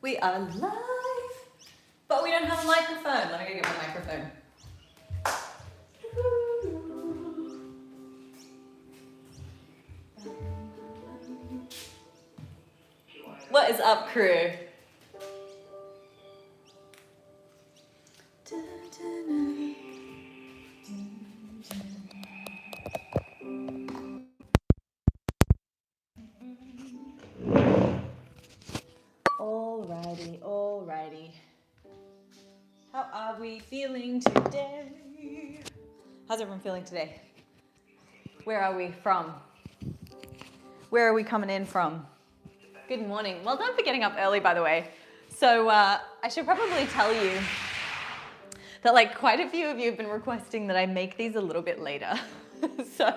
We are live, but we don't have a microphone. Let me go get my microphone. What is up, crew? Alrighty. How are we feeling today? How's everyone feeling today? Where are we from? Where are we coming in from? Good morning. Well done for getting up early, by the way. So I should probably tell you that like quite a few of you have been requesting that I make these a little bit later. So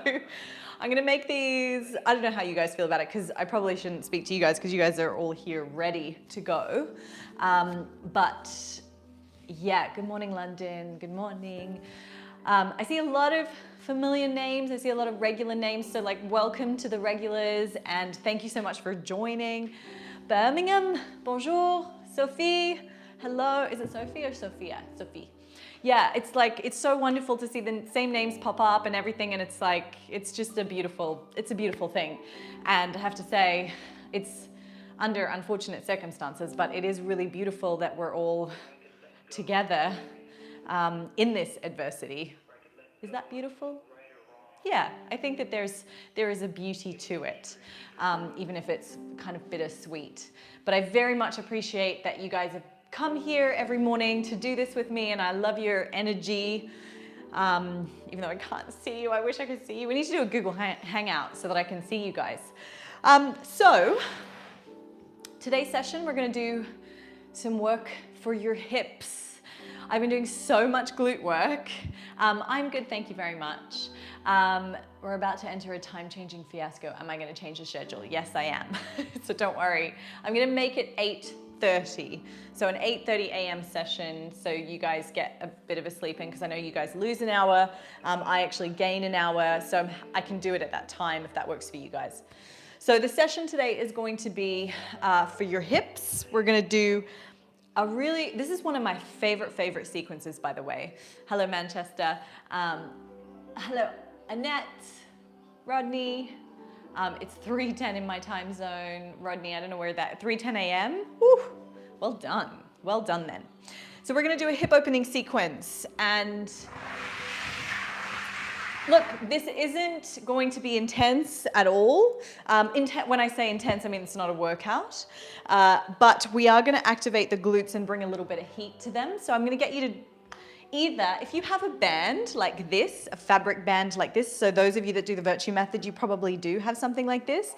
I'm gonna make these, I don't know how you guys feel about it, because I probably shouldn't speak to you guys because you guys are all here ready to go. But yeah, good morning, London, good morning. I see a lot of familiar names, I see a lot of regular names, so like welcome to the regulars and thank you so much for joining. Birmingham, bonjour, Sophie, hello, is it Sophie or Sophia? Sophie. Yeah, it's like, it's so wonderful to see the same names pop up and everything, and it's like, it's just a beautiful thing. And I have to say, it's under unfortunate circumstances, but it is really beautiful that we're all together in this adversity. Is that beautiful? Yeah, I think that there is a beauty to it, even if it's kind of bittersweet. But I very much appreciate that you guys have come here every morning to do this with me, and I love your energy. Even though I can't see you, I wish I could see you. We need to do a Google Hangout so that I can see you guys. So today's session, we're gonna do some work for your hips. I've been doing so much glute work. I'm good, thank you very much. We're about to enter a time-changing fiasco. Am I gonna change the schedule? Yes, I am. So don't worry. I'm gonna make it 8:30. So an 8:30 a.m. session, so you guys get a bit of a sleep in, because I know you guys lose an hour. I actually gain an hour, so I can do it at that time if that works for you guys. So the session today is going to be for your hips. We're gonna do this is one of my favorite sequences, by the way. Hello, Manchester. Hello, Annette, Rodney. It's 3:10 in my time zone. Rodney, I don't know where that, 3:10 a.m.? Whew, well done then. So we're gonna do a hip opening sequence, and look, this isn't going to be intense at all. When I say intense, I mean it's not a workout, but we are gonna activate the glutes and bring a little bit of heat to them. So I'm gonna get you to either, if you have a band like this, a fabric band like this, so those of you that do the Virtue Method, you probably do have something like this.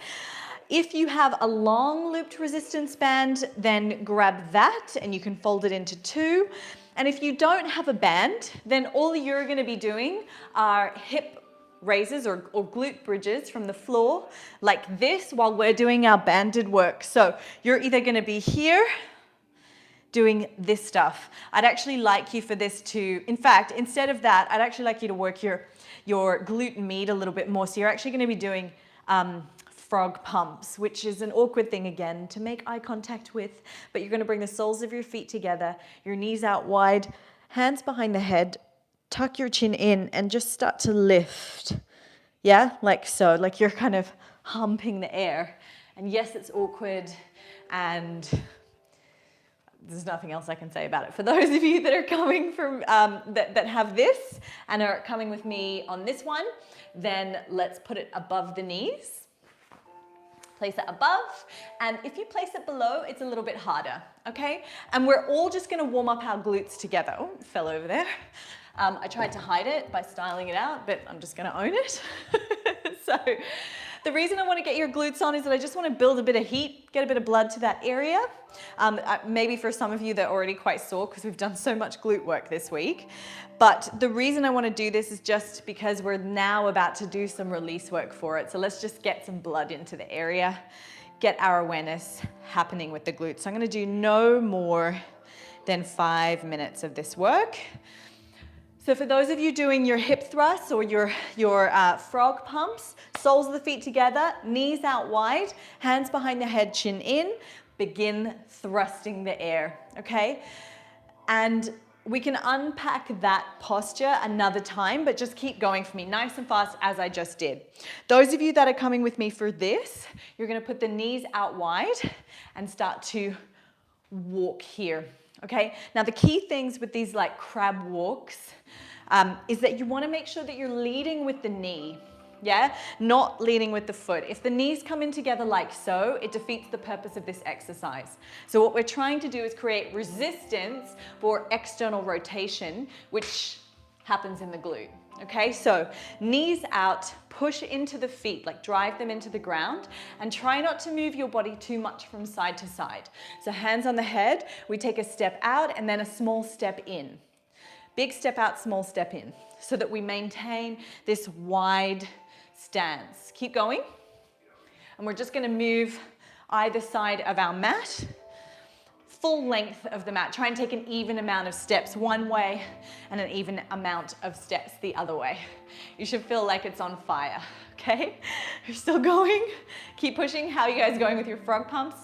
If you have a long looped resistance band, then grab that and you can fold it into two. And if you don't have a band, then all you're gonna be doing are hip raises or glute bridges from the floor like this while we're doing our banded work. So you're either gonna be here doing this stuff. I'd actually like you for this to, in fact, instead of that, I'd actually like you to work your glute med a little bit more. So you're actually gonna be doing frog pumps, which is an awkward thing again to make eye contact with, but you're gonna bring the soles of your feet together, your knees out wide, hands behind the head, tuck your chin in and just start to lift. Yeah, like so, like you're kind of humping the air. And yes, it's awkward, and there's nothing else I can say about it. For those of you that are coming from, that have this and are coming with me on this one, then let's put it above the knees. Place it above, and if you place it below, it's a little bit harder, okay? And we're all just gonna warm up our glutes together. Oh, it fell over there. I tried to hide it by styling it out, but I'm just gonna own it. So the reason I wanna get your glutes on is that I just wanna build a bit of heat, get a bit of blood to that area. Maybe for some of you, they're already quite sore because we've done so much glute work this week. But the reason I wanna do this is just because we're now about to do some release work for it. So let's just get some blood into the area, get our awareness happening with the glutes. So I'm gonna do no more than 5 minutes of this work. So for those of you doing your hip thrusts or your frog pumps, soles of the feet together, knees out wide, hands behind the head, chin in, begin thrusting the air, okay? And we can unpack that posture another time, but just keep going for me nice and fast as I just did. Those of you that are coming with me for this, you're gonna put the knees out wide and start to walk here, okay? Now the key things with these like crab walks is that you wanna make sure that you're leading with the knee, yeah? Not leading with the foot. If the knees come in together like so, it defeats the purpose of this exercise. So what we're trying to do is create resistance for external rotation, which happens in the glute. Okay, so knees out, push into the feet, like drive them into the ground, and try not to move your body too much from side to side. So hands on the head, we take a step out and then a small step in. Big step out, small step in, so that we maintain this wide stance. Keep going. And we're just gonna move either side of our mat, full length of the mat. Try and take an even amount of steps one way and an even amount of steps the other way. You should feel like it's on fire, okay? You're still going. Keep pushing. How are you guys going with your frog pumps?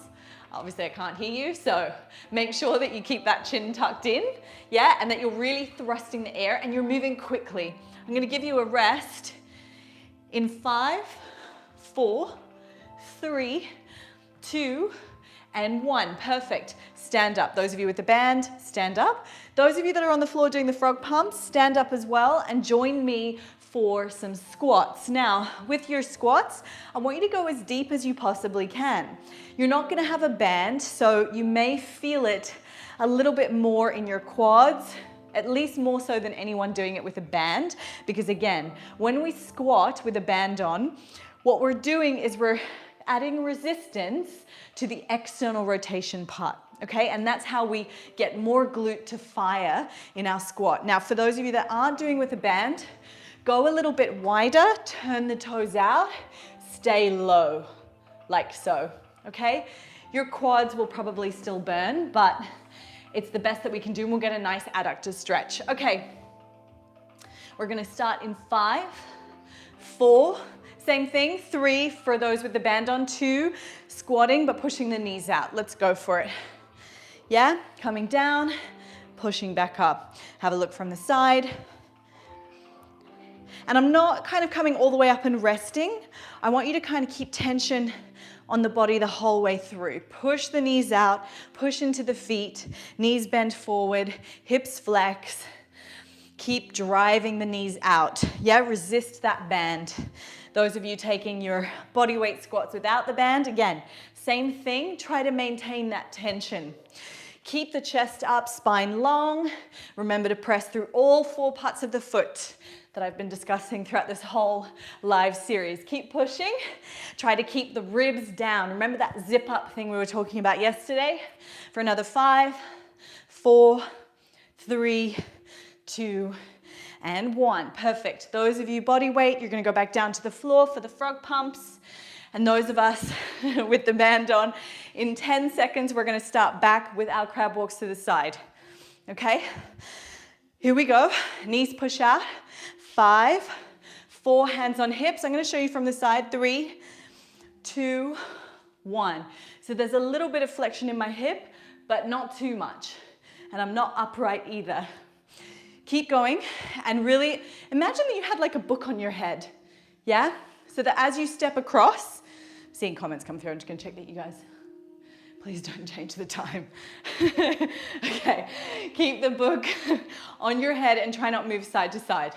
Obviously I can't hear you, so make sure that you keep that chin tucked in, yeah? And that you're really thrusting the air and you're moving quickly. I'm gonna give you a rest in 5, 4, 3, 2, and 1. Perfect. Stand up. Those of you with the band, stand up. Those of you that are on the floor doing the frog pumps, stand up as well and join me for some squats. Now, with your squats, I want you to go as deep as you possibly can. You're not going to have a band, so you may feel it a little bit more in your quads, at least more so than anyone doing it with a band, because again, when we squat with a band on, what we're doing is we're adding resistance to the external rotation part, okay? And that's how we get more glute to fire in our squat. Now, for those of you that aren't doing with a band, go a little bit wider, turn the toes out, stay low, like so, okay? Your quads will probably still burn, but it's the best that we can do, and we'll get a nice adductor stretch. Okay, we're gonna start in 5, 4, same thing, 3 for those with the band on, 2, squatting but pushing the knees out. Let's go for it. Yeah, coming down, pushing back up. Have a look from the side. And I'm not kind of coming all the way up and resting. I want you to kind of keep tension on the body the whole way through. Push the knees out, push into the feet, knees bend forward, hips flex. Keep driving the knees out. Yeah, resist that band. Those of you taking your bodyweight squats without the band, again, same thing, try to maintain that tension. Keep the chest up, spine long. Remember to press through all 4 parts of the foot that I've been discussing throughout this whole live series. Keep pushing. Try to keep the ribs down. Remember that zip up thing we were talking about yesterday? For another 5, 4, 3, 2, and 1. Perfect. Those of you body weight, you're gonna go back down to the floor for the frog pumps. And those of us with the band on, in 10 seconds, we're gonna start back with our crab walks to the side. Okay? Here we go. Knees push out. 5, 4, hands on hips. I'm gonna show you from the side. 3, 2, 1. So there's a little bit of flexion in my hip, but not too much. And I'm not upright either. Keep going and really imagine that you had like a book on your head, yeah? So that as you step across, seeing comments come through, I'm just gonna check that you guys, please don't change the time. Okay, keep the book on your head and try not move side to side.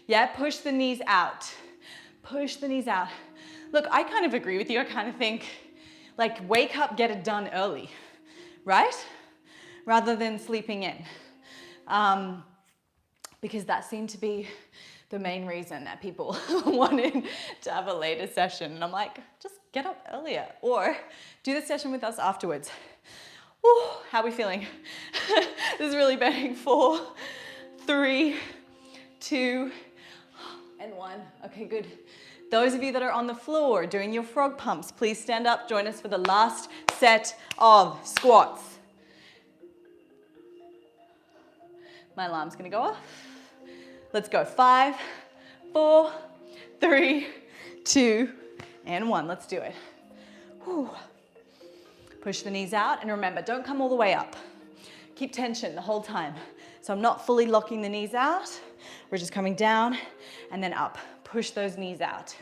Yeah, push the knees out. Push the knees out. Look, I kind of agree with you. I kind of think like wake up, get it done early, right? Rather than sleeping in. Because that seemed to be the main reason that people wanted to have a later session. And I'm like, just get up earlier or do the session with us afterwards. Ooh, how are we feeling? This is really burning. 4, 3, 2, and 1. Okay, good. Those of you that are on the floor doing your frog pumps, please stand up, join us for the last set of squats. My alarm's gonna go off. Let's go. 5, 4, 3, 2, and 1. Let's do it. Whew. Push the knees out, and remember, don't come all the way up. Keep tension the whole time. So I'm not fully locking the knees out. We're just coming down and then up. Push those knees out.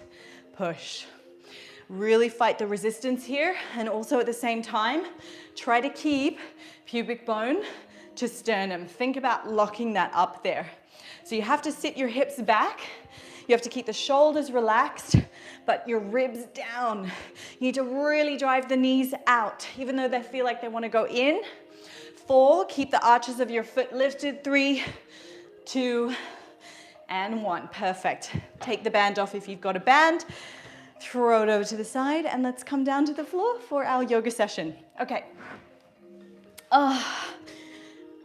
Push. Really fight the resistance here, and also at the same time, try to keep pubic bone to sternum. Think about locking that up there. So you have to sit your hips back. You have to keep the shoulders relaxed, but your ribs down. You need to really drive the knees out, even though they feel like they want to go in. 4, keep the arches of your foot lifted. 3, 2, and 1. Perfect. Take the band off if you've got a band. Throw it over to the side, and let's come down to the floor for our yoga session. Okay.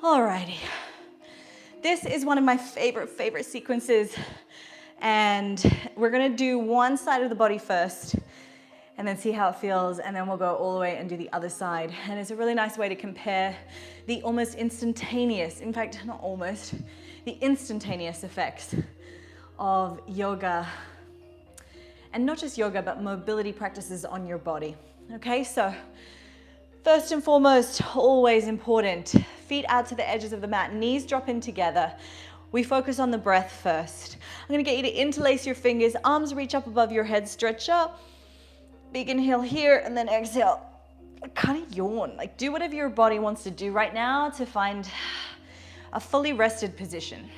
Alrighty. This is one of my favorite sequences, and we're gonna do one side of the body first, and then see how it feels, and then we'll go all the way and do the other side. And it's a really nice way to compare the almost instantaneous, in fact, not almost, the instantaneous effects of yoga. And not just yoga, but mobility practices on your body. Okay, so first and foremost, always important, feet out to the edges of the mat, knees drop in together. We focus on the breath first. I'm gonna get you to interlace your fingers, arms reach up above your head, stretch up. Big inhale here, and then exhale. Kind of yawn, like do whatever your body wants to do right now to find a fully rested position.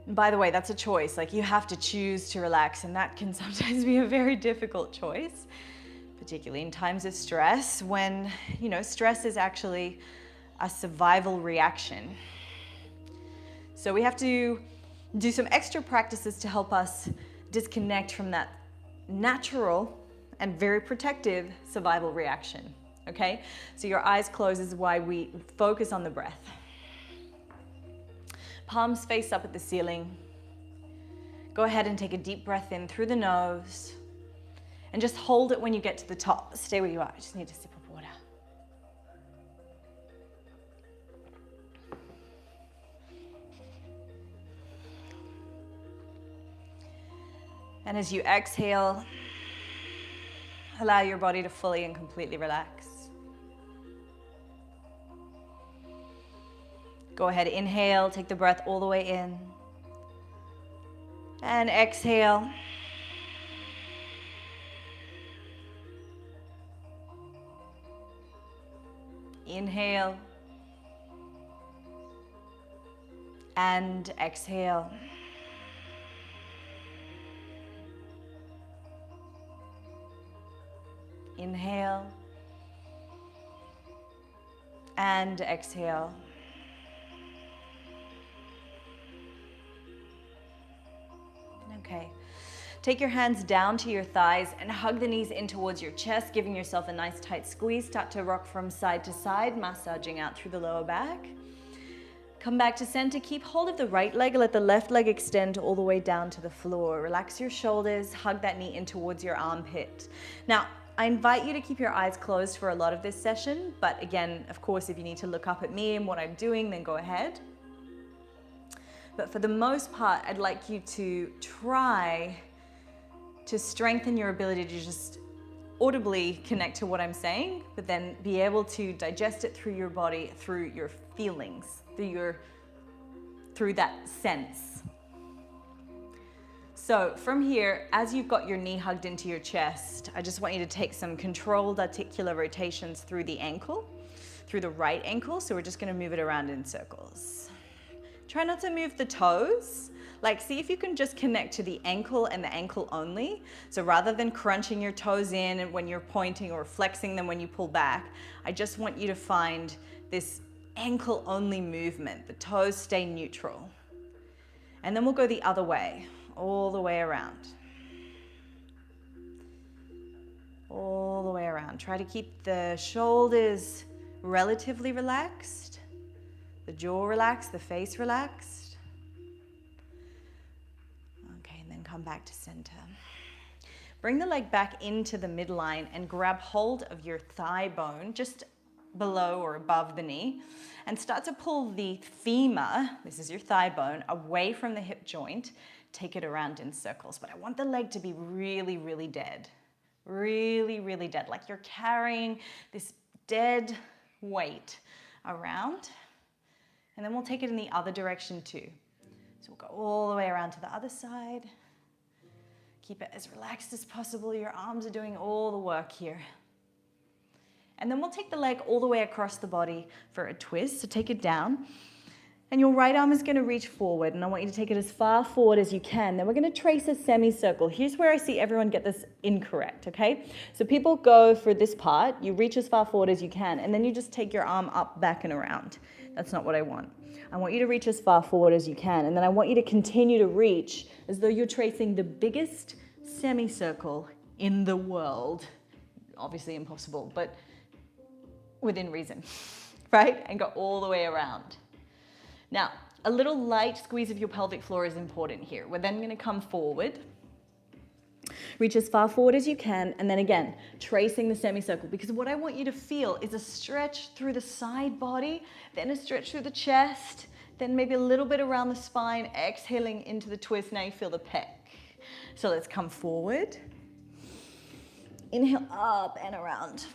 And by the way, that's a choice. Like you have to choose to relax, and that can sometimes be a very difficult choice, particularly in times of stress when, you know, stress is actually a survival reaction. So we have to do some extra practices to help us disconnect from that natural and very protective survival reaction, okay? So your eyes closed is why we focus on the breath. Palms face up at the ceiling. Go ahead and take a deep breath in through the nose and just hold it when you get to the top. Stay where you are. I just need a sip of water. And as you exhale, allow your body to fully and completely relax. Go ahead, inhale, take the breath all the way in. And exhale. Inhale. And exhale. Inhale. And exhale. Okay, take your hands down to your thighs and hug the knees in towards your chest, giving yourself a nice tight squeeze. Start to rock from side to side, massaging out through the lower back. Come back to center, keep hold of the right leg, let the left leg extend all the way down to the floor. Relax your shoulders, hug that knee in towards your armpit. Now, I invite you to keep your eyes closed for a lot of this session, but again, of course, if you need to look up at me and what I'm doing, then go ahead. But for the most part, I'd like you to try to strengthen your ability to just audibly connect to what I'm saying, but then be able to digest it through your body, through your feelings, through that sense. So from here, as you've got your knee hugged into your chest, I just want you to take some controlled articular rotations through the ankle, through the right ankle. So we're just gonna move it around in circles. Try not to move the toes. Like, see if you can just connect to the ankle and the ankle only. So rather than crunching your toes in and when you're pointing or flexing them when you pull back, I just want you to find this ankle only movement. The toes stay neutral. And then we'll go the other way, all the way around. All the way around. Try to keep the shoulders relatively relaxed. The jaw relaxed, the face relaxed. Okay, and then come back to center. Bring the leg back into the midline and grab hold of your thigh bone, just below or above the knee, and start to pull the femur, this is your thigh bone, away from the hip joint. Take it around in circles, but I want the leg to be really, really dead. Really, really dead, like you're carrying this dead weight around. And then we'll take it in the other direction too. So we'll go all the way around to the other side. Keep it as relaxed as possible. Your arms are doing all the work here. And then we'll take the leg all the way across the body for a twist. So take it down. And your right arm is going to reach forward, and I want you to take it as far forward as you can. Then we're going to trace a semicircle. Here's where I see everyone get this incorrect, okay? So people go for this part, you reach as far forward as you can, and then you just take your arm up, back, and around. That's not what I want. I want you to reach as far forward as you can, and then I want you to continue to reach as though you're tracing the biggest semicircle in the world. Obviously impossible, but within reason, right? And go all the way around. Now, a little light squeeze of your pelvic floor is important here. We're then going to come forward, reach as far forward as you can, and then again, tracing the semicircle, because what I want you to feel is a stretch through the side body, then a stretch through the chest, then maybe a little bit around the spine, exhaling into the twist. Now you feel the pec. So let's come forward, inhale up and around.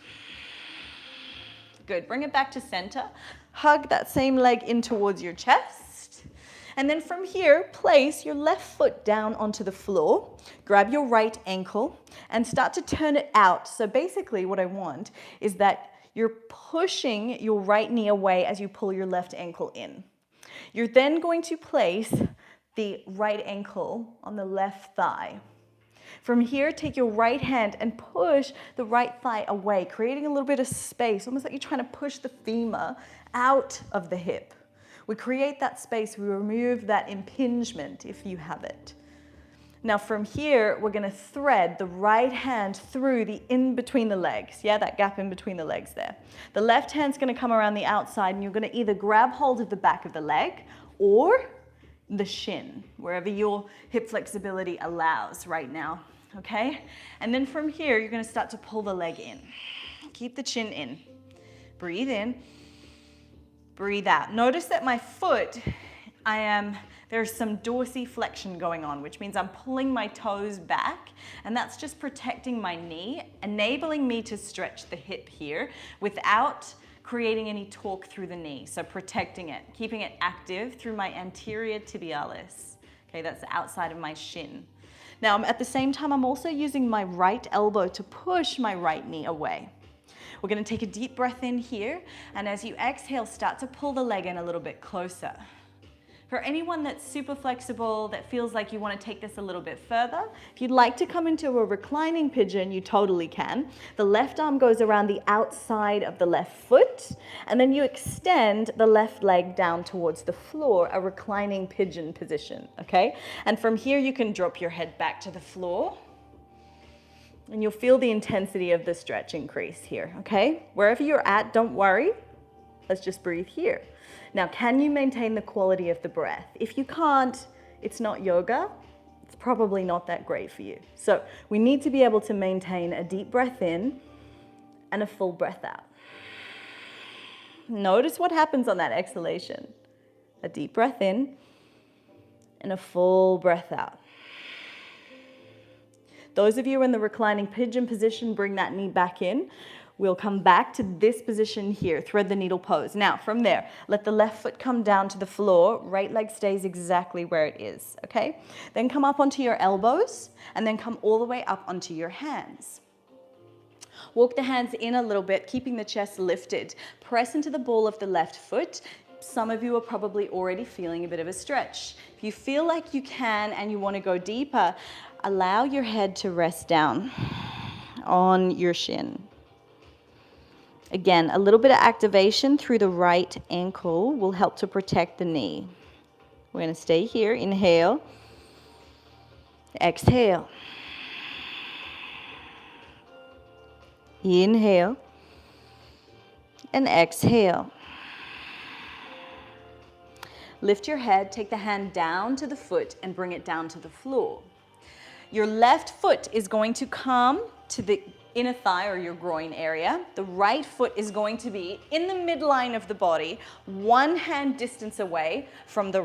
Good, bring it back to center. Hug that same leg in towards your chest. And then from here, place your left foot down onto the floor. Grab your right ankle and start to turn it out. So basically what I want is that you're pushing your right knee away as you pull your left ankle in. You're then going to place the right ankle on the left thigh. From here, take your right hand and push the right thigh away, creating a little bit of space, almost like you're trying to push the femur out of the hip. We create that space, we remove that impingement if you have it. Now from here, we're going to thread the right hand through the in between the legs. Yeah, that gap in between the legs there. The left hand's going to come around the outside, and you're going to either grab hold of the back of the leg or the shin, wherever your hip flexibility allows right now, okay? And then from here, you're going to start to pull the leg in. Keep the chin in. Breathe in. Breathe out. Notice that my foot, there's some dorsiflexion going on, which means I'm pulling my toes back, and that's just protecting my knee, enabling me to stretch the hip here without creating any torque through the knee. So protecting it, keeping it active through my anterior tibialis. Okay, that's the outside of my shin. Now, at the same time, I'm also using my right elbow to push my right knee away. We're going to take a deep breath in here, and as you exhale, start to pull the leg in a little bit closer. For anyone that's super flexible, that feels like you want to take this a little bit further, if you'd like to come into a reclining pigeon, you totally can. The left arm goes around the outside of the left foot, and then you extend the left leg down towards the floor, a reclining pigeon position, okay? And from here, you can drop your head back to the floor, and you'll feel the intensity of the stretch increase here, okay? Wherever you're at, don't worry. Let's just breathe here. Now, can you maintain the quality of the breath? If you can't, it's not yoga. It's probably not that great for you. So we need to be able to maintain a deep breath in and a full breath out. Notice what happens on that exhalation. A deep breath in and a full breath out. Those of you in the reclining pigeon position, bring that knee back in. We'll come back to this position here, thread the needle pose. Now, from there, let the left foot come down to the floor. Right leg stays exactly where it is, okay? Then come up onto your elbows, and then come all the way up onto your hands. Walk the hands in a little bit, keeping the chest lifted. Press into the ball of the left foot. Some of you are probably already feeling a bit of a stretch. If you feel like you can and you want to go deeper, allow your head to rest down on your shin. Again, a little bit of activation through the right ankle will help to protect the knee. We're going to stay here. Inhale. Exhale. Inhale. And exhale. Lift your head, take the hand down to the foot and bring it down to the floor. Your left foot is going to come to the inner thigh or your groin area. The right foot is going to be in the midline of the body, one hand distance away from the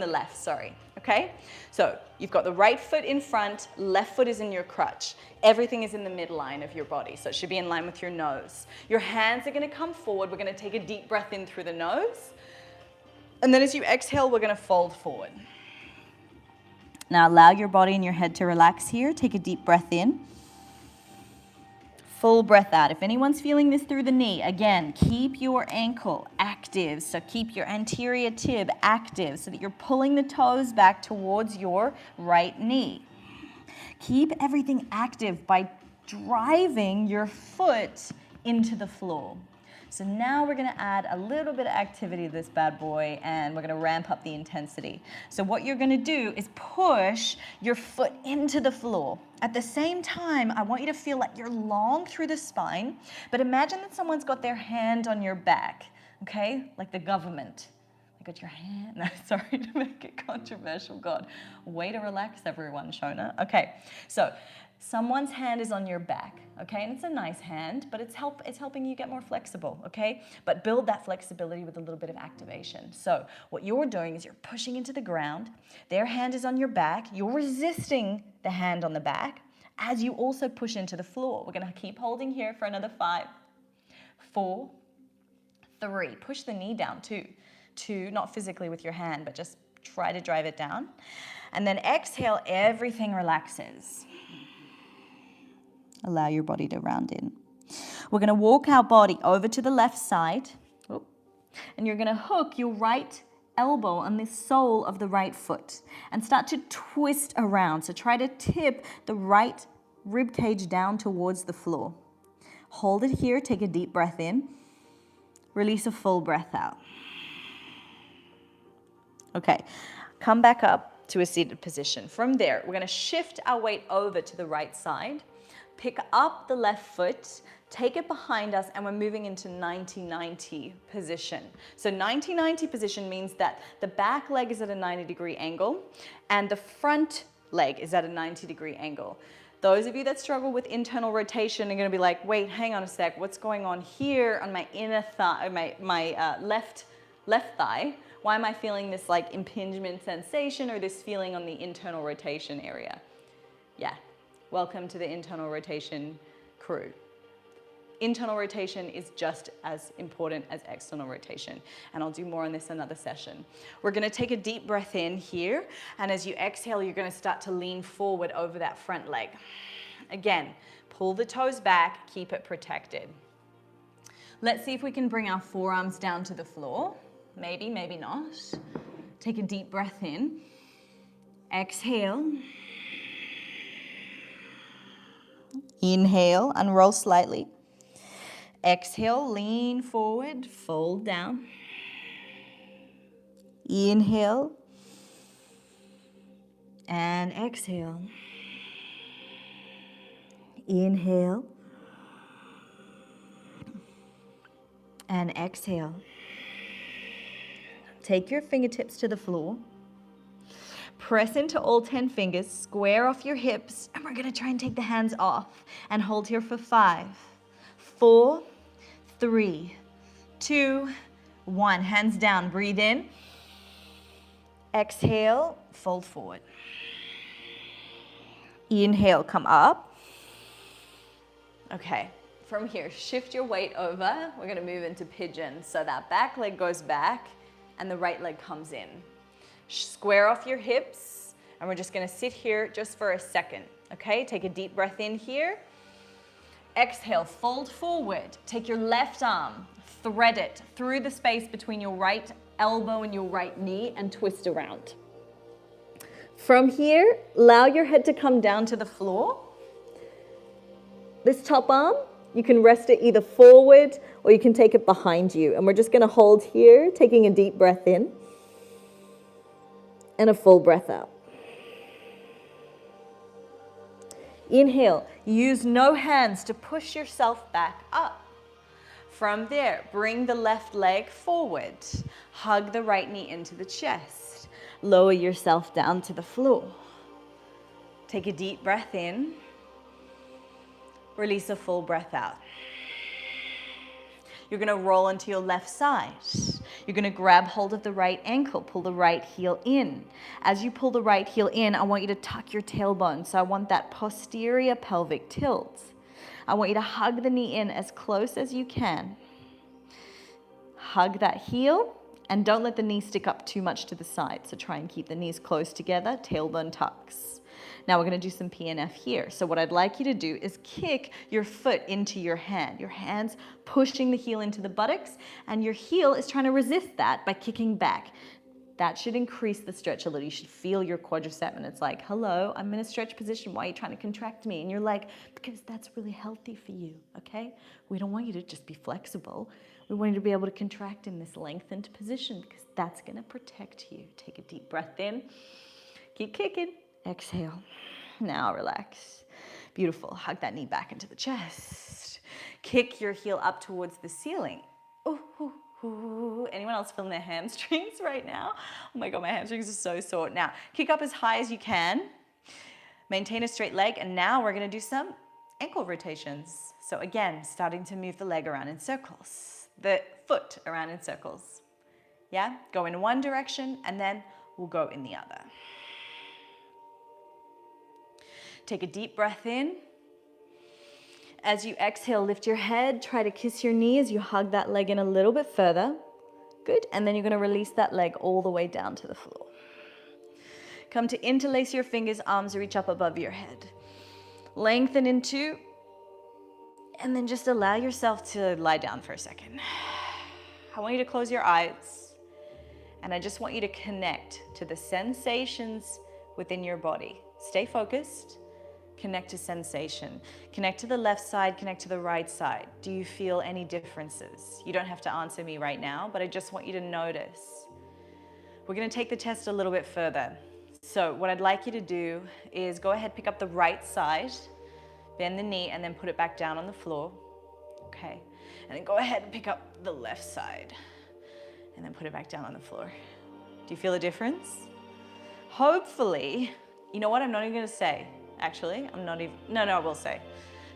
left, sorry, okay? So you've got the right foot in front, left foot is in your crutch. Everything is in the midline of your body, so it should be in line with your nose. Your hands are gonna come forward. We're gonna take a deep breath in through the nose. And then as you exhale, we're gonna fold forward. Now allow your body and your head to relax here. Take a deep breath in. Full breath out. If anyone's feeling this through the knee, again, keep your ankle active. So keep your anterior tib active so that you're pulling the toes back towards your right knee. Keep everything active by driving your foot into the floor. So now we're gonna add a little bit of activity to this bad boy, and we're gonna ramp up the intensity. So what you're gonna do is push your foot into the floor. At the same time, I want you to feel like you're long through the spine, but imagine that someone's got their hand on your back, okay? Like the government. They got your hand, no, sorry to make it controversial, God. Way to relax everyone, Shona. Okay, so someone's hand is on your back, okay? And it's a nice hand, but it's helping you get more flexible, okay? But build that flexibility with a little bit of activation. So what you're doing is you're pushing into the ground. Their hand is on your back. You're resisting the hand on the back as you also push into the floor. We're gonna keep holding here for another 5, 4, 3. Push the knee down too. 2, not physically with your hand, but just try to drive it down. And then exhale, everything relaxes. Allow your body to round in. We're gonna walk our body over to the left side, and you're gonna hook your right elbow on the sole of the right foot and start to twist around. So try to tip the right rib cage down towards the floor. Hold it here, take a deep breath in, release a full breath out. Okay, come back up to a seated position. From there, we're gonna shift our weight over to the right side. Pick up the left foot, take it behind us, and we're moving into 90-90 position. So 90-90 position means that the back leg is at a 90-degree angle and the front leg is at a 90-degree angle. Those of you that struggle with internal rotation are gonna be like, wait, hang on a sec, what's going on here on my inner thigh, my left thigh? Why am I feeling this like impingement sensation or this feeling on the internal rotation area? Yeah. Welcome to the internal rotation crew. Internal rotation is just as important as external rotation, and I'll do more on this another session. We're gonna take a deep breath in here, and as you exhale, you're gonna start to lean forward over that front leg. Again, pull the toes back, keep it protected. Let's see if we can bring our forearms down to the floor. Maybe, maybe not. Take a deep breath in. Exhale. Inhale, unroll slightly. Exhale, lean forward, fold down. Inhale. And exhale. Inhale. And exhale. Take your fingertips to the floor. Press into all 10 fingers, square off your hips, and we're gonna try and take the hands off and hold here for 5, 4, 3, 2, 1. Hands down, breathe in. Exhale, fold forward. Inhale, come up. Okay, from here, shift your weight over. We're gonna move into pigeon. So that back leg goes back and the right leg comes in. Square off your hips, and we're just gonna sit here just for a second, okay? Take a deep breath in here. Exhale, fold forward. Take your left arm, thread it through the space between your right elbow and your right knee and twist around. From here, allow your head to come down to the floor. This top arm, you can rest it either forward or you can take it behind you. And we're just gonna hold here, taking a deep breath in. And a full breath out. Inhale, use no hands to push yourself back up. From there, bring the left leg forward. Hug the right knee into the chest. Lower yourself down to the floor. Take a deep breath in. Release a full breath out. You're gonna roll onto your left side. You're gonna grab hold of the right ankle, pull the right heel in. As you pull the right heel in, I want you to tuck your tailbone. So I want that posterior pelvic tilt. I want you to hug the knee in as close as you can. Hug that heel, and don't let the knee stick up too much to the side. So try and keep the knees close together, tailbone tucks. Now we're gonna do some PNF here. So what I'd like you to do is kick your foot into your hand. Your hand's pushing the heel into the buttocks, and your heel is trying to resist that by kicking back. That should increase the stretch a little. You should feel your quadricep, and it's like, hello, I'm in a stretch position. Why are you trying to contract me? And you're like, because that's really healthy for you, okay? We don't want you to just be flexible. We want you to be able to contract in this lengthened position because that's gonna protect you. Take a deep breath in, keep kicking, exhale. Now relax. Beautiful, hug that knee back into the chest. Kick your heel up towards the ceiling. Ooh, ooh. Ooh. Anyone else feeling their hamstrings right now? Oh my God, my hamstrings are so sore. Now, kick up as high as you can. Maintain a straight leg, and now we're gonna do some ankle rotations. So again, starting to move the leg around in circles, the foot around in circles. Yeah, go in one direction, and then we'll go in the other. Take a deep breath in. As you exhale, lift your head, try to kiss your knee as you hug that leg in a little bit further. Good, and then you're gonna release that leg all the way down to the floor. Come to interlace your fingers, arms reach up above your head. Lengthen into, and then just allow yourself to lie down for a second. I want you to close your eyes, and I just want you to connect to the sensations within your body. Stay focused. Connect to sensation. Connect to the left side, connect to the right side. Do you feel any differences? You don't have to answer me right now, but I just want you to notice. We're gonna take the test a little bit further. So what I'd like you to do is go ahead, pick up the right side, bend the knee, and then put it back down on the floor. Okay, and then go ahead and pick up the left side, and then put it back down on the floor. Do you feel a difference? Hopefully, you know what, I'm not even gonna say. Actually, I'm not even, no, I will say.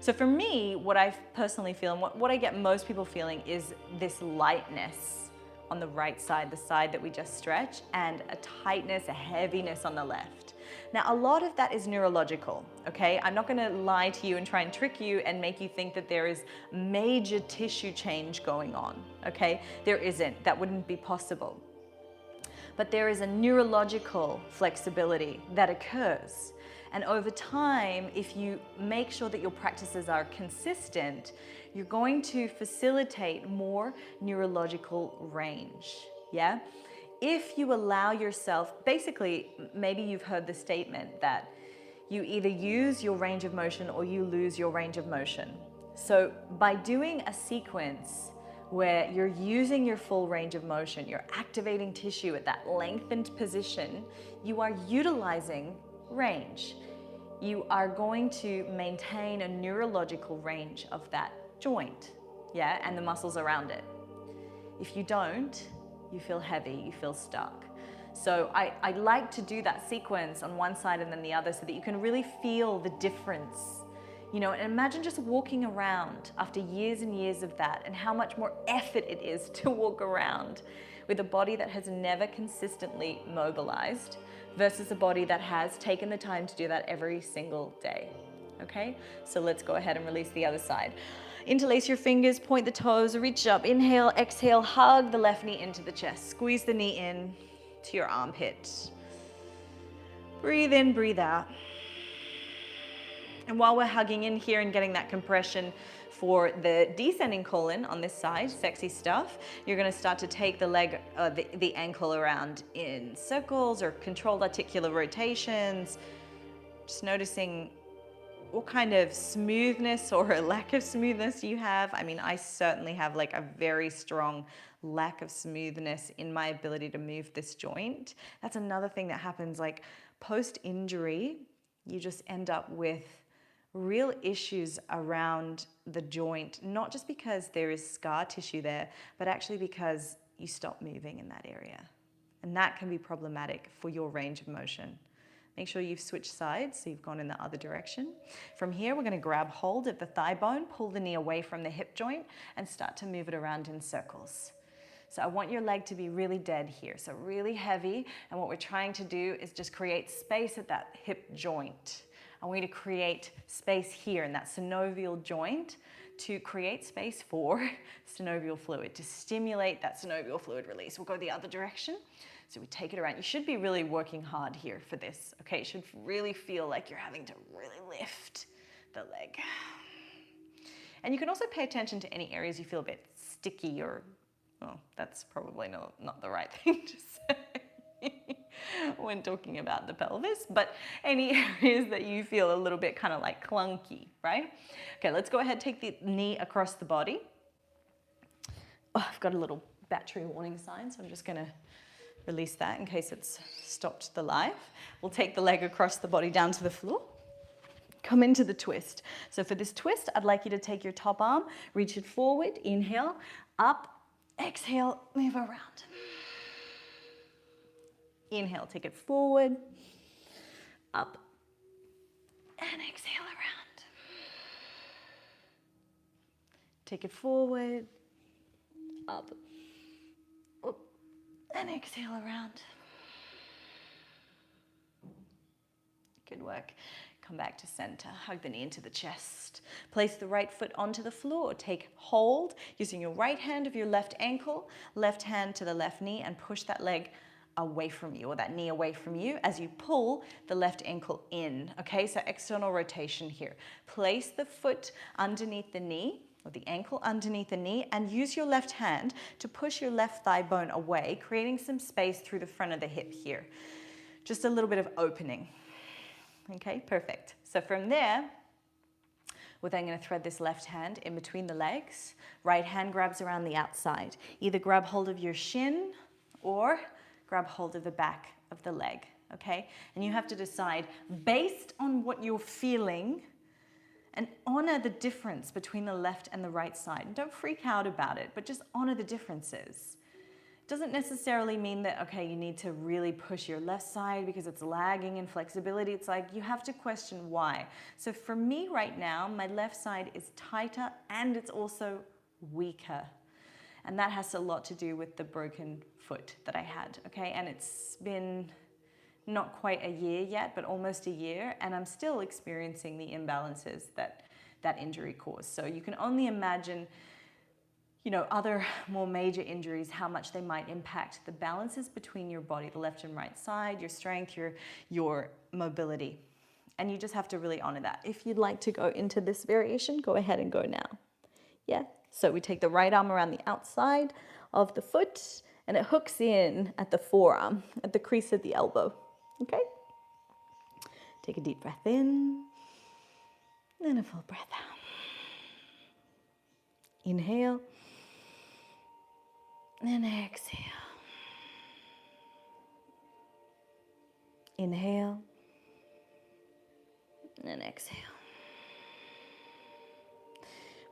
So for me, what I personally feel and what I get most people feeling is this lightness on the right side, the side that we just stretched, and a tightness, a heaviness on the left. Now, a lot of that is neurological, okay? I'm not gonna lie to you and try and trick you and make you think that there is major tissue change going on, okay? There isn't, that wouldn't be possible. But there is a neurological flexibility that occurs. And over time, if you make sure that your practices are consistent, you're going to facilitate more neurological range, yeah? If you allow yourself, basically, maybe you've heard the statement that you either use your range of motion or you lose your range of motion. So by doing a sequence where you're using your full range of motion, you're activating tissue at that lengthened position, you are utilizing range. You are going to maintain a neurological range of that joint, yeah, and the muscles around it. If you don't, you feel heavy, you feel stuck. So I like to do that sequence on one side and then the other so that you can really feel the difference. You know, and imagine just walking around after years and years of that and how much more effort it is to walk around with a body that has never consistently mobilized versus a body that has taken the time to do that every single day, okay? So let's go ahead and release the other side. Interlace your fingers, point the toes, reach up, inhale, exhale, hug the left knee into the chest. Squeeze the knee in to your armpit. Breathe in, breathe out. And while we're hugging in here and getting that compression for the descending colon on this side, sexy stuff, you're gonna start to take the leg, the ankle around in circles or controlled articular rotations, just noticing what kind of smoothness or a lack of smoothness you have. I mean, I certainly have like a very strong lack of smoothness in my ability to move this joint. That's another thing that happens, like post-injury, you just end up with real issues around the joint, not just because there is scar tissue there, but actually because you stop moving in that area. And that can be problematic for your range of motion. Make sure you've switched sides, so you've gone in the other direction. From here, we're going to grab hold of the thigh bone, pull the knee away from the hip joint, and start to move it around in circles. So I want your leg to be really dead here, so really heavy, and what we're trying to do is just create space at that hip joint. I want you to create space here in that synovial joint to create space for synovial fluid, to stimulate that synovial fluid release. We'll go the other direction. So we take it around. You should be really working hard here for this, okay? It should really feel like you're having to really lift the leg. And you can also pay attention to any areas you feel a bit sticky or, well, that's probably not the right thing to say when talking about the pelvis, but any areas that you feel a little bit kind of like clunky, right? Okay, let's go ahead, take the knee across the body. Oh, I've got a little battery warning sign, so I'm just gonna release that in case it's stopped the live. We'll take the leg across the body down to the floor. Come into the twist. So for this twist, I'd like you to take your top arm, reach it forward, inhale, up, exhale, move around. Inhale, take it forward, up, and exhale around. Take it forward, up, and exhale around. Good work. Come back to center. Hug the knee into the chest. Place the right foot onto the floor. Take hold using your right hand of your left ankle, left hand to the left knee, and push that leg away from you, or that knee away from you, as you pull the left ankle in. Okay, so external rotation here. Place the foot underneath the knee, or the ankle underneath the knee, and use your left hand to push your left thigh bone away, creating some space through the front of the hip here. Just a little bit of opening. Okay, perfect. So from there, we're then going to thread this left hand in between the legs. Right hand grabs around the outside. Either grab hold of your shin or grab hold of the back of the leg, okay? And you have to decide based on what you're feeling and honor the difference between the left and the right side. And don't freak out about it, but just honor the differences. It doesn't necessarily mean that, okay, you need to really push your left side because it's lagging in flexibility. It's like you have to question why. So for me right now, my left side is tighter and it's also weaker. And that has a lot to do with the broken foot that I had, okay? And it's been not quite a year yet, but almost a year, and I'm still experiencing the imbalances that that injury caused. So you can only imagine, you know, other more major injuries, how much they might impact the balances between your body, the left and right side, your strength, your mobility. And you just have to really honor that. If you'd like to go into this variation, go ahead and go now. Yeah, so we take the right arm around the outside of the foot, and it hooks in at the forearm, at the crease of the elbow. Okay? Take a deep breath in, and a full breath out. Inhale, and exhale. Inhale, and exhale.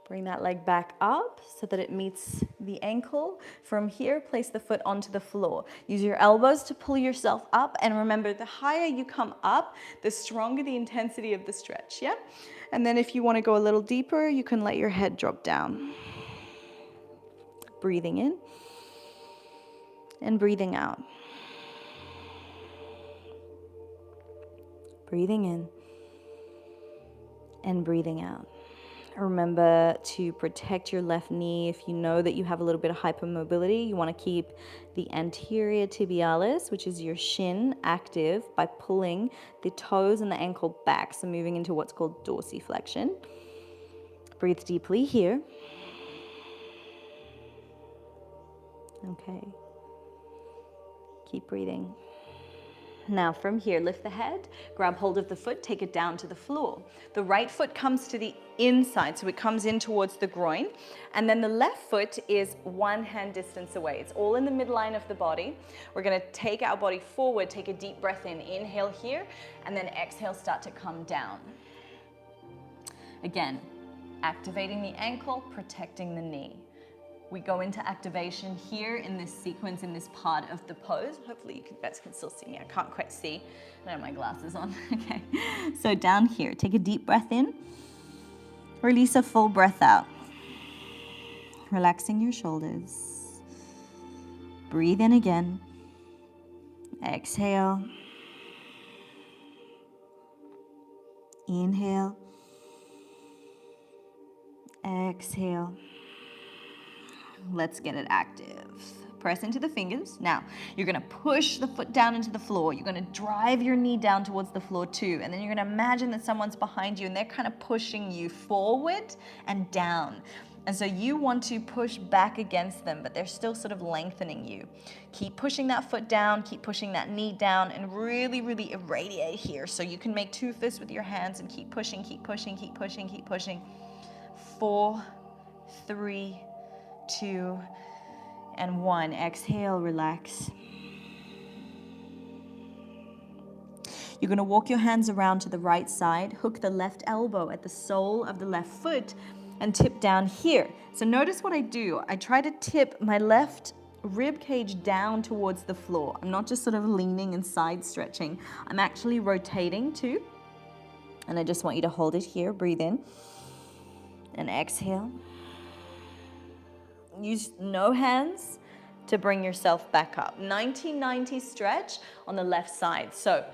Bring that leg back up so that it meets the ankle. From here, place the foot onto the floor. Use your elbows to pull yourself up, and remember, the higher you come up, the stronger the intensity of the stretch, yeah? And then if you want to go a little deeper, you can let your head drop down. Breathing in and breathing out. Breathing in and breathing out. Remember to protect your left knee. If you know that you have a little bit of hypermobility, you want to keep the anterior tibialis, which is your shin, active by pulling the toes and the ankle back, so moving into what's called dorsiflexion. Breathe deeply here. Okay. Keep breathing. Now from here, lift the head, grab hold of the foot, take it down to the floor. The right foot comes to the inside, so it comes in towards the groin. And then the left foot is one hand distance away. It's all in the midline of the body. We're gonna take our body forward, take a deep breath in. Inhale here, and then exhale, start to come down. Again, activating the ankle, protecting the knee. we go into activation here in this sequence, in this part of the pose. Hopefully you guys can still see me. I can't quite see. I don't have my glasses on. Okay. So down here, take a deep breath in. Release a full breath out. Relaxing your shoulders. Breathe in again. Exhale. Inhale. Exhale. Let's get it active. Press into the fingers. Now, you're gonna push the foot down into the floor. You're gonna drive your knee down towards the floor too. And then you're gonna imagine that someone's behind you and they're kind of pushing you forward and down. And so you want to push back against them, but they're still sort of lengthening you. Keep pushing that foot down, keep pushing that knee down, and really, really irradiate here. So you can make two fists with your hands and keep pushing, keep pushing, keep pushing, keep pushing. 4, 3, 2, and 1. Exhale, relax. You're gonna walk your hands around to the right side, hook the left elbow at the sole of the left foot, and tip down here. So notice what I do. I try to tip my left rib cage down towards the floor. I'm not just sort of leaning and side stretching. I'm actually rotating too. And I just want you to hold it here. Breathe in and exhale. Use no hands to bring yourself back up. 90-90 stretch on the left side. So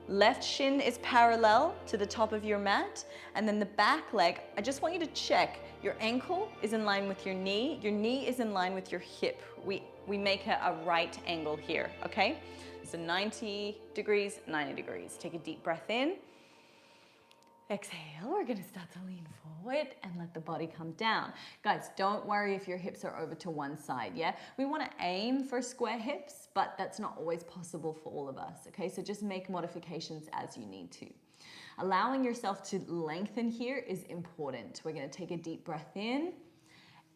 left shin is parallel to the top of your mat, and then the back leg, I just want you to check your ankle is in line with your knee is in line with your hip. We make a right angle here, okay? So 90 degrees, 90 degrees. Take a deep breath in. Exhale, we're gonna start to lean forward and let the body come down. Guys, don't worry if your hips are over to one side, yeah? We wanna aim for square hips, but that's not always possible for all of us, okay? So just make modifications as you need to. Allowing yourself to lengthen here is important. We're gonna take a deep breath in.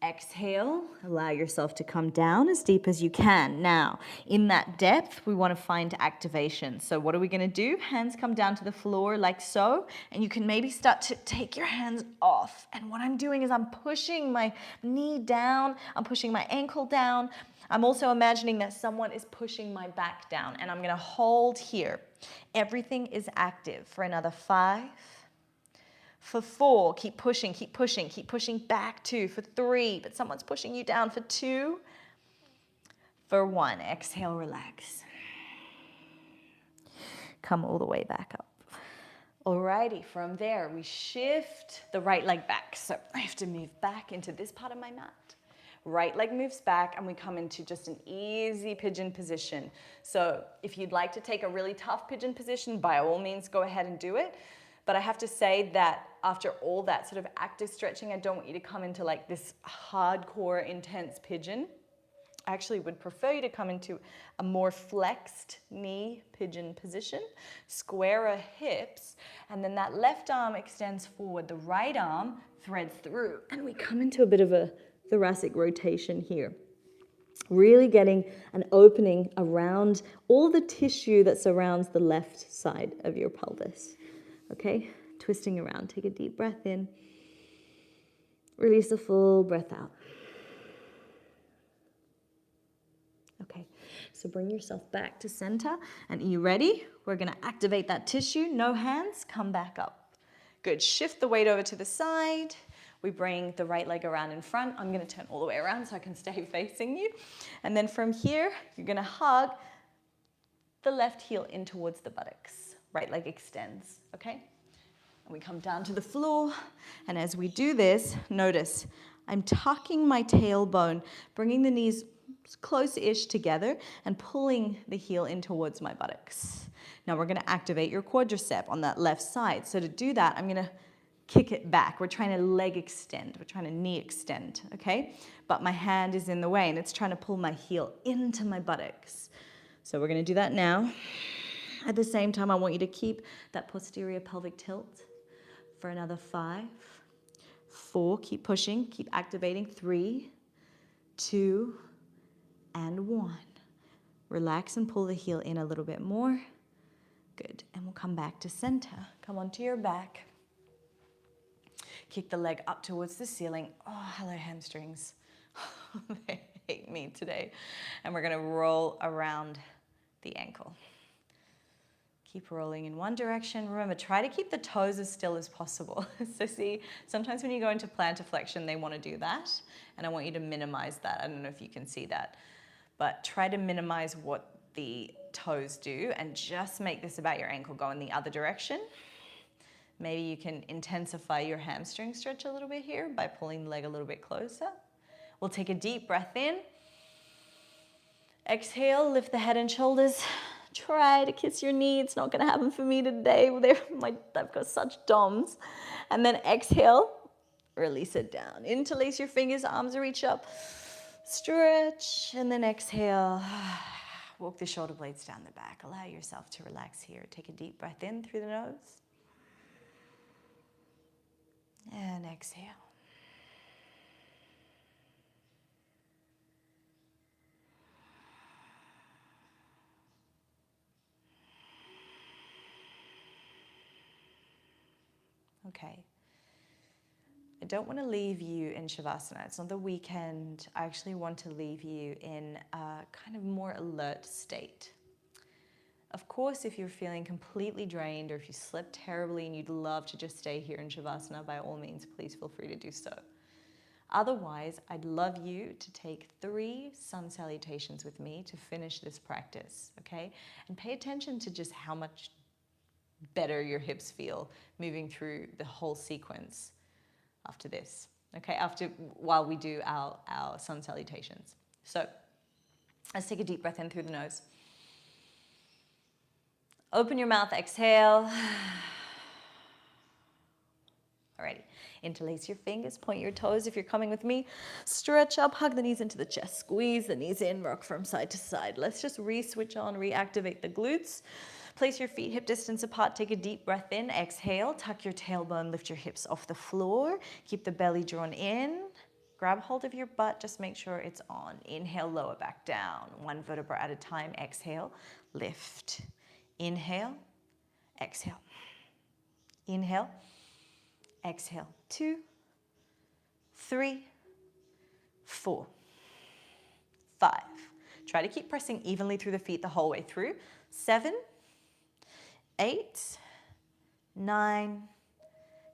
Exhale, allow yourself to come down as deep as you can. Now, in that depth, we want to find activation. So what are we going to do? Hands come down to the floor like so, and you can maybe start to take your hands off. And what I'm doing is I'm pushing my knee down, I'm pushing my ankle down. I'm also imagining that someone is pushing my back down, and I'm going to hold here. Everything is active for another 5. For 4, keep pushing, keep pushing, keep pushing back 2. For 3, but someone's pushing you down. For 2. For 1, exhale, relax. Come all the way back up. Alrighty, from there, we shift the right leg back. So I have to move back into this part of my mat. Right leg moves back and we come into just an easy pigeon position. So if you'd like to take a really tough pigeon position, by all means, go ahead and do it. But I have to say that after all that sort of active stretching, I don't want you to come into like this hardcore, intense pigeon. I actually would prefer you to come into a more flexed knee pigeon position, squarer hips, and then that left arm extends forward, the right arm threads through, and we come into a bit of a thoracic rotation here. Really getting an opening around all the tissue that surrounds the left side of your pelvis. Okay, twisting around. Take a deep breath in. Release a full breath out. Okay, so bring yourself back to center. And are you ready? We're going to activate that tissue. No hands. Come back up. Good. Shift the weight over to the side. We bring the right leg around in front. I'm going to turn all the way around so I can stay facing you. And then from here, you're going to hug the left heel in towards the buttocks. Right leg extends, okay? And we come down to the floor. And as we do this, notice I'm tucking my tailbone, bringing the knees close-ish together and pulling the heel in towards my buttocks. Now we're going to activate your quadricep on that left side. So to do that, I'm going to kick it back. We're trying to leg extend. We're trying to knee extend, okay? But my hand is in the way and it's trying to pull my heel into my buttocks. So we're going to do that now. At the same time, I want you to keep that posterior pelvic tilt for another 5, 4, keep pushing, keep activating, 3, 2, and 1. Relax and pull the heel in a little bit more. Good, and we'll come back to center. Come onto your back. Kick the leg up towards the ceiling. Oh, hello hamstrings. They hate me today. And we're gonna roll around the ankle. Keep rolling in one direction. Remember, try to keep the toes as still as possible. So see, sometimes when you go into plantar flexion, they want to do that. And I want you to minimize that. I don't know if you can see that. But try to minimize what the toes do and just make this about your ankle go in the other direction. Maybe you can intensify your hamstring stretch a little bit here by pulling the leg a little bit closer. We'll take a deep breath in. Exhale, lift the head and shoulders. Try to kiss your knee. It's not going to happen for me today. I've got such DOMs. And then exhale, release it down. Interlace your fingers, arms reach up. Stretch, and then exhale. Walk the shoulder blades down the back. Allow yourself to relax here. Take a deep breath in through the nose. And exhale. Okay. I don't want to leave you in Shavasana. It's not the weekend. I actually want to leave you in a kind of more alert state. Of course, if you're feeling completely drained or if you slept terribly and you'd love to just stay here in Shavasana, by all means, please feel free to do so. Otherwise, I'd love you to take 3 sun salutations with me to finish this practice, okay? And pay attention to just how much better your hips feel moving through the whole sequence after this, okay? While we do our sun salutations. So let's take a deep breath in through the nose. Open your mouth, exhale. Alrighty, interlace your fingers, point your toes if you're coming with me. Stretch up, hug the knees into the chest, squeeze the knees in, rock from side to side. Let's just re-switch on, reactivate the glutes. Place your feet hip distance apart, take a deep breath in, exhale, tuck your tailbone, lift your hips off the floor, keep the belly drawn in, grab hold of your butt, just make sure it's on. Inhale, lower back down, 1 vertebra at a time, exhale, lift. Inhale, exhale. Inhale, exhale. 2, 3, 4, 5. Try to keep pressing evenly through the feet the whole way through. 7, 8, 9,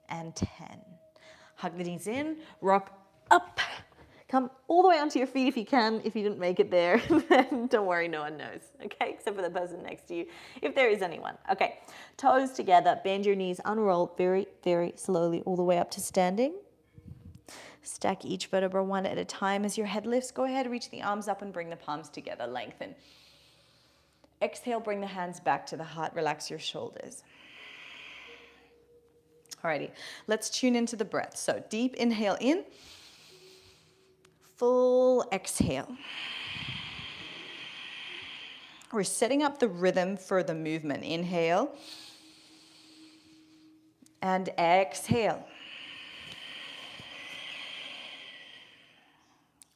and 10. Hug the knees in, rock up. Come all the way onto your feet if you can. If you didn't make it there, then don't worry, no one knows, okay? Except for the person next to you, if there is anyone. Okay, toes together, bend your knees, unroll very, very slowly all the way up to standing. Stack each vertebra one at a time. As your head lifts, go ahead, reach the arms up and bring the palms together, lengthen. Exhale, bring the hands back to the heart, relax your shoulders. Alrighty, let's tune into the breath. So deep inhale in. Full exhale. We're setting up the rhythm for the movement. Inhale and exhale.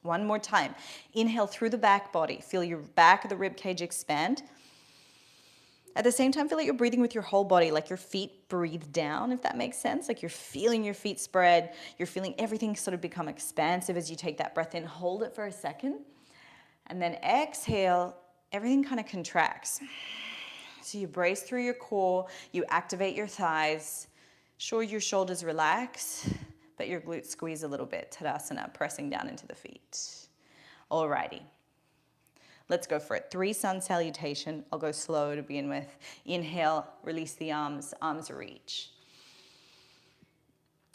One more time. Inhale through the back body. Feel your back of the rib cage expand. At the same time, feel like you're breathing with your whole body, like your feet breathe down, if that makes sense. Like you're feeling your feet spread. You're feeling everything sort of become expansive as you take that breath in. Hold it for a second. And then exhale, everything kind of contracts. So you brace through your core. You activate your thighs. Sure, your shoulders relax, but your glutes squeeze a little bit. Tadasana, pressing down into the feet. Alrighty. Let's go for it. 3 sun salutation. I'll go slow to begin with. Inhale, release the arms, arms reach.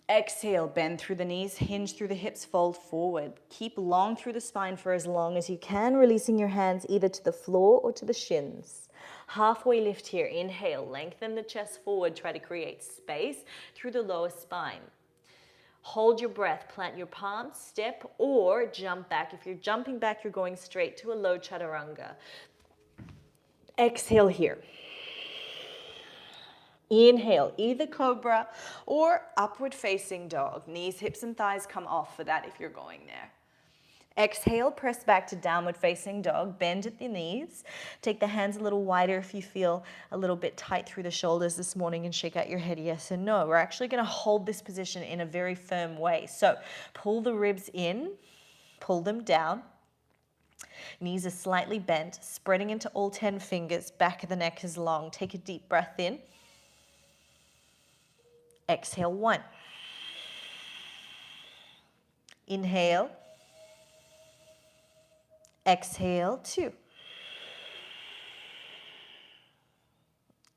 Exhale, bend through the knees, hinge through the hips, fold forward. Keep long through the spine for as long as you can, releasing your hands either to the floor or to the shins. Halfway lift here. Inhale, lengthen the chest forward. Try to create space through the lower spine. Hold your breath, plant your palms, step or jump back. If you're jumping back, you're going straight to a low chaturanga. Exhale here. Inhale, either cobra or upward facing dog. Knees, hips, and thighs come off for that if you're going there. Exhale, press back to downward facing dog. Bend at the knees. Take the hands a little wider if you feel a little bit tight through the shoulders this morning, and shake out your head yes and no. We're actually going to hold this position in a very firm way. So pull the ribs in, pull them down. Knees are slightly bent, spreading into all 10 fingers. Back of the neck is long. Take a deep breath in. Exhale, 1. Inhale. Exhale, 2.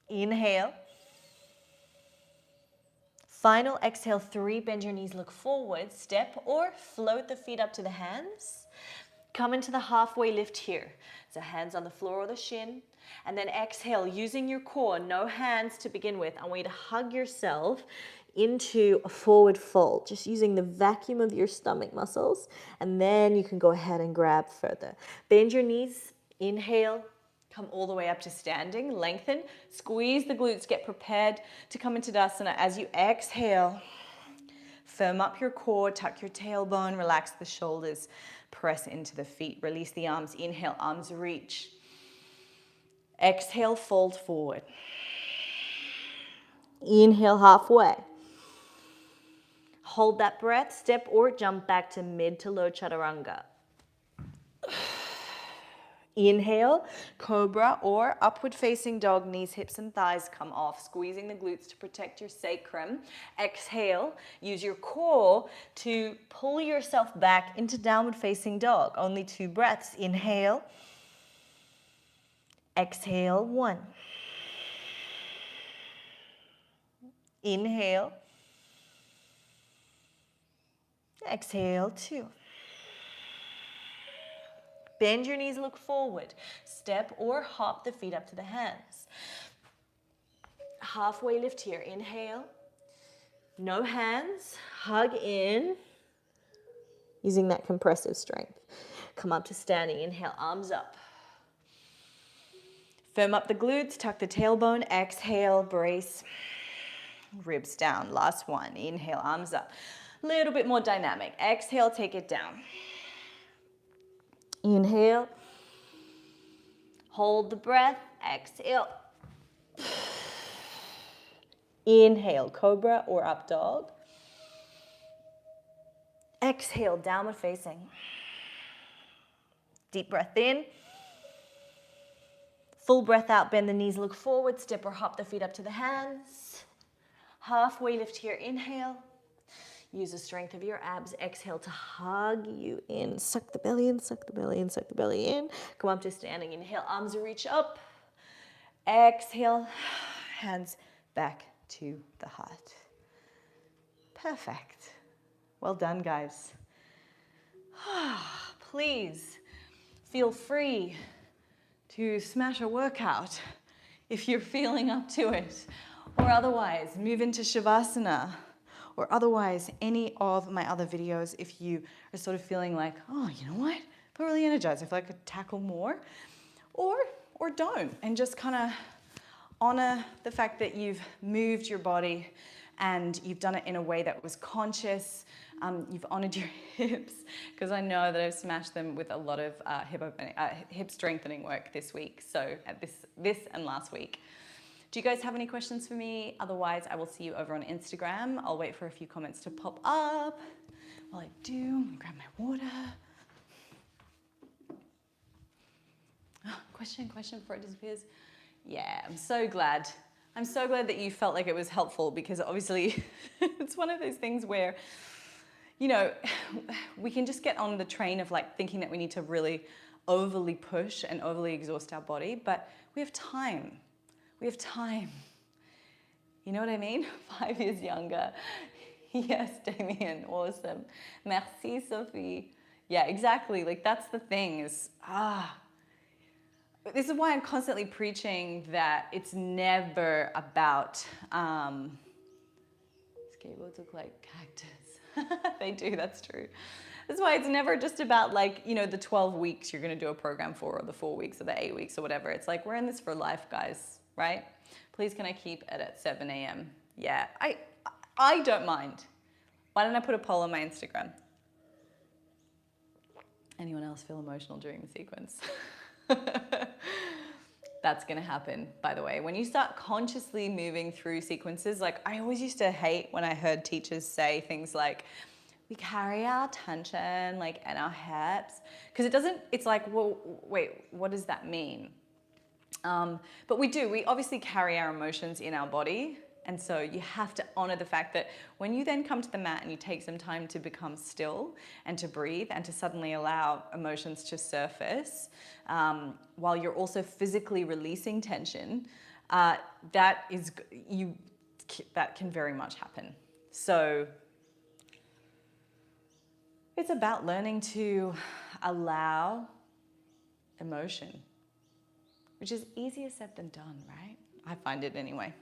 Inhale. Final exhale, 3. Bend your knees, look forward. Step or float the feet up to the hands. Come into the halfway lift here. So hands on the floor or the shin. And then exhale, using your core, no hands to begin with. I want you to hug yourself into a forward fold, just using the vacuum of your stomach muscles. And then you can go ahead and grab further. Bend your knees, inhale, come all the way up to standing, lengthen, squeeze the glutes, get prepared to come into Tadasana. As you exhale, firm up your core, tuck your tailbone, relax the shoulders, press into the feet, release the arms, inhale, arms reach. Exhale, fold forward. Inhale, halfway. Hold that breath, step or jump back to mid to low chaturanga. Inhale, cobra or upward facing dog, knees, hips and thighs come off, squeezing the glutes to protect your sacrum. Exhale, use your core to pull yourself back into downward facing dog. Only 2 breaths. Inhale. Exhale, 1. Inhale. Exhale, 2. Bend your knees, look forward. Step or hop the feet up to the hands. Halfway lift here. Inhale. No hands. Hug in. Using that compressive strength. Come up to standing. Inhale, arms up. Firm up the glutes, tuck the tailbone. Exhale, brace. Ribs down. Last one. Inhale, arms up. A little bit more dynamic. Exhale, take it down. Inhale. Hold the breath. Exhale. Inhale, cobra or up dog. Exhale, downward facing. Deep breath in. Full breath out, bend the knees, look forward, step or hop the feet up to the hands. Halfway lift here, inhale. Use the strength of your abs. Exhale to hug you in. Suck the belly in, suck the belly in, suck the belly in. Come up to standing. Inhale, arms reach up. Exhale, hands back to the heart. Perfect. Well done, guys. Please feel free to smash a workout if you're feeling up to it, or otherwise move into Shavasana, or otherwise any of my other videos if you are sort of feeling like, oh, you know what, I feel really energized, I feel like I could tackle more, or don't, and just kind of honor the fact that you've moved your body and you've done it in a way that was conscious. You've honored your hips, because I know that I've smashed them with a lot of hip strengthening work this week, so this and last week. Do you guys have any questions for me? Otherwise, I will see you over on Instagram. I'll wait for a few comments to pop up. While I do, I'm gonna grab my water. Oh, question before it disappears. Yeah, I'm so glad that you felt like it was helpful, because obviously it's one of those things where, you know, we can just get on the train of like thinking that we need to really overly push and overly exhaust our body, but we have time. We have time. You know what I mean? 5 years younger. Yes, Damien, awesome. Merci, Sophie. Yeah, exactly. Like that's the thing is, this is why I'm constantly preaching that it's never about, skateboards look like cactus. They do, that's true. That's why it's never just about like, you know, the 12 weeks you're gonna do a program for, or the 4 weeks or the 8 weeks or whatever. It's like, we're in this for life, guys, right? Please can I keep it at 7 a.m.? Yeah, I don't mind. Why don't I put a poll on my Instagram? Anyone else feel emotional during the sequence? That's gonna happen, by the way. When you start consciously moving through sequences, like I always used to hate when I heard teachers say things like, we carry our tension like in our hips, because it's like, well, wait, what does that mean? But we obviously carry our emotions in our body. And so you have to honor the fact that when you then come to the mat and you take some time to become still and to breathe and to suddenly allow emotions to surface, while you're also physically releasing tension, that can very much happen. So it's about learning to allow emotion, which is easier said than done, right? I find it anyway.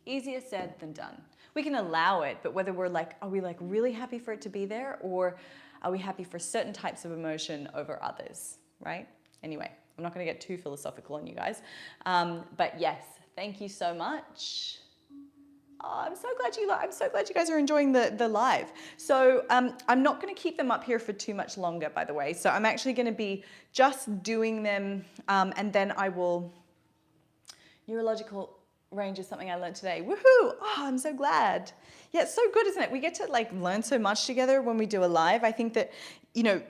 Easier said than done. We can allow it, but whether are we like really happy for it to be there, or are we happy for certain types of emotion over others, right? Anyway, I'm not going to get too philosophical on you guys. But yes, thank you so much. Oh, I'm so glad you guys are enjoying the live. So I'm not going to keep them up here for too much longer, by the way. So I'm actually going to be just doing them, and then I will. Neurological range is something I learned today. Woohoo! Oh, I'm so glad. Yeah, it's so good, isn't it? We get to like learn so much together when we do a live. I think that, you know,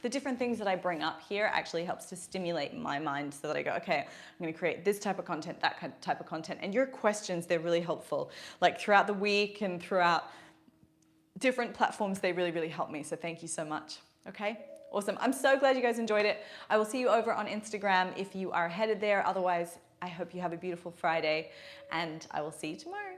the different things that I bring up here actually helps to stimulate my mind so that I go, okay, I'm going to create this type of content, that type of content. And your questions, they're really helpful. Like throughout the week and throughout different platforms, they really, really help me. So thank you so much. Okay? Awesome. I'm so glad you guys enjoyed it. I will see you over on Instagram if you are headed there. Otherwise, I hope you have a beautiful Friday, and I will see you tomorrow.